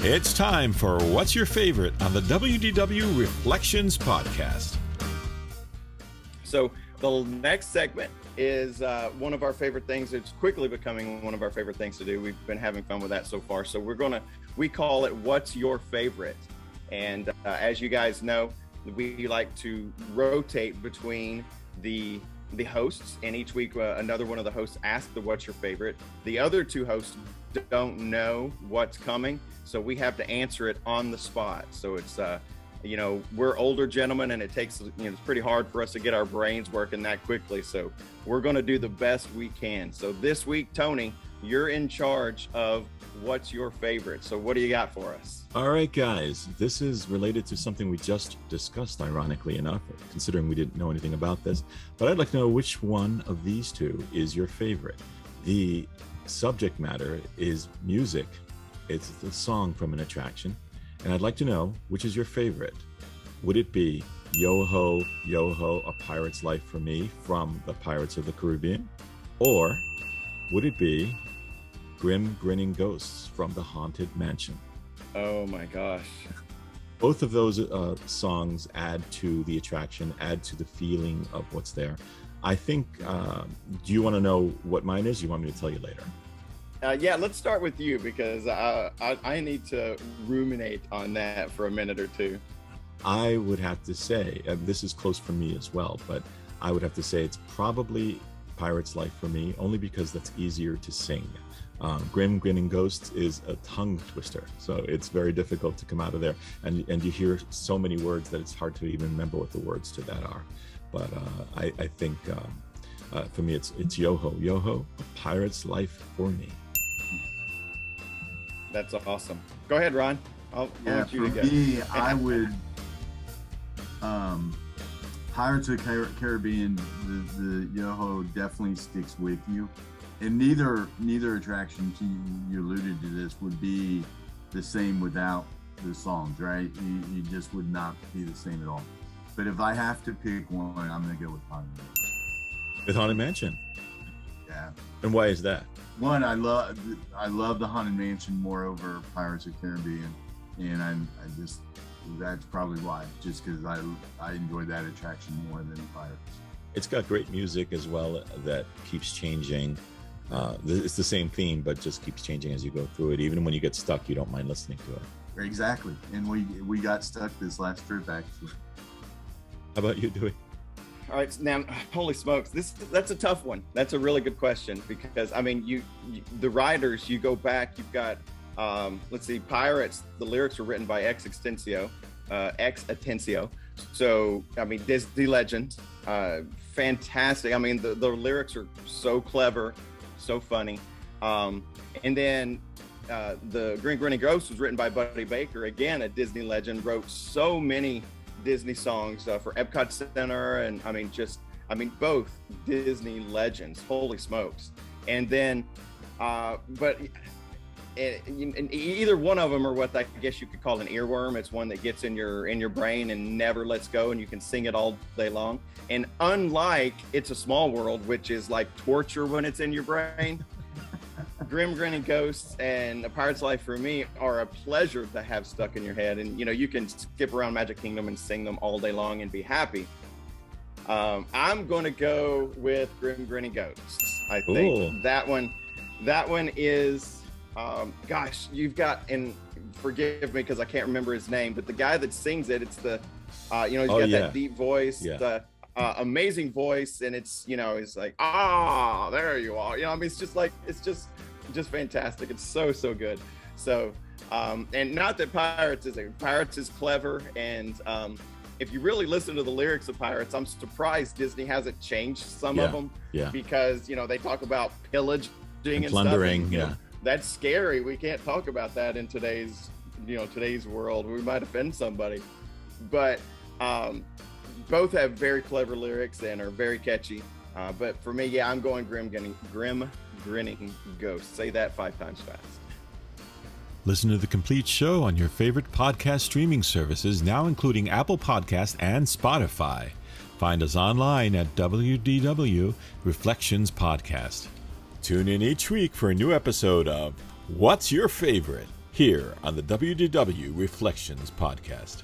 It's time for What's Your Favorite on the WDW Reflections Podcast. So the next segment is one of our favorite things. It's quickly becoming one of our favorite things to do. We've been having fun with that so far. So we call it What's Your Favorite? And as you guys know, we like to rotate between the hosts, and each week another one of the hosts asks the What's Your Favorite. The other two hosts don't know what's coming, so we have to answer it on the spot. So it's we're older gentlemen, and it takes it's pretty hard for us to get our brains working that quickly, so we're going to do the best we can. So this week, Tony, you're in charge of What's Your Favorite? So what do you got for us? All right, guys, this is related to something we just discussed, ironically enough, considering we didn't know anything about this. But I'd like to know which one of these two is your favorite. The subject matter is music. It's the song from an attraction. And I'd like to know which is your favorite. Would it be Yo Ho, Yo Ho, A Pirate's Life for Me from the Pirates of the Caribbean? Or would it be Grinning Ghosts from the Haunted Mansion? Oh my gosh. Both of those songs add to the attraction, add to the feeling of what's there. I think, do you want to know what mine is? You want me to tell you later? Yeah, let's start with you, because I need to ruminate on that for a minute or two. I would have to say, this is close for me as well, but I would have to say it's probably Pirate's Life for me, only because that's easier to sing. Grinning Ghosts is a tongue twister, so it's very difficult to come out of there, and you hear so many words that it's hard to even remember what the words to that are. But I think for me it's Yo Ho, Yo Ho, A Pirate's Life for Me. That's awesome. Go ahead, Ron. I'll let you for me, I would Pirates of the Caribbean, the Yo Ho definitely sticks with you. And neither attraction, you alluded to this, would be the same without the songs, right? You just would not be the same at all. But if I have to pick one, I'm going to go with Haunted Mansion. With Haunted Mansion? Yeah. And why is that? One, I love the Haunted Mansion more over Pirates of the Caribbean, and that's probably why. Just because I enjoy that attraction more than Pirates. It's got great music as well that keeps changing. It's the same theme, but just keeps changing as you go through it. Even when you get stuck, you don't mind listening to it. Exactly, and we got stuck this last trip actually. How about you, Dewey? All right, now, holy smokes, that's a tough one. That's a really good question, because I mean, you the writers, you go back, you've got let's see, Pirates. The lyrics were written by Ex Atencio. So I mean, Disney legend, fantastic. I mean, the lyrics are so clever, so funny. And then the Grinning Ghosts was written by Buddy Baker, again a Disney legend, wrote so many Disney songs for Epcot Center, and I mean both Disney legends, holy smokes. And then but either one of them are what I guess you could call an earworm. It's one that gets in your brain and never lets go, and you can sing it all day long. And unlike It's a Small World, which is like torture when it's in your brain, Grinning Ghosts and A Pirate's Life for Me are a pleasure to have stuck in your head. And you can skip around Magic Kingdom and sing them all day long and be happy. I'm going to go with Grinning Ghosts. I think Ooh. that one is gosh, you've got, and forgive me because I can't remember his name, but the guy that sings it, it's the he's got that deep voice, the amazing voice, and it's he's like, there you are. I mean, it's just fantastic. It's so good. So and not that Pirates is clever, and if you really listen to the lyrics of Pirates, I'm surprised Disney hasn't changed some of them, because they talk about pillaging and plundering, stuff, and, that's scary. We can't talk about that in today's world. We might offend somebody, but both have very clever lyrics and are very catchy. But for me, I'm going Grinning Ghosts. Say that 5 times fast. Listen to the complete show on your favorite podcast streaming services, now including Apple Podcasts and Spotify. Find us online at WDW Reflections Podcast. Tune in each week for a new episode of What's Your Favorite? here on the WDW Reflections Podcast.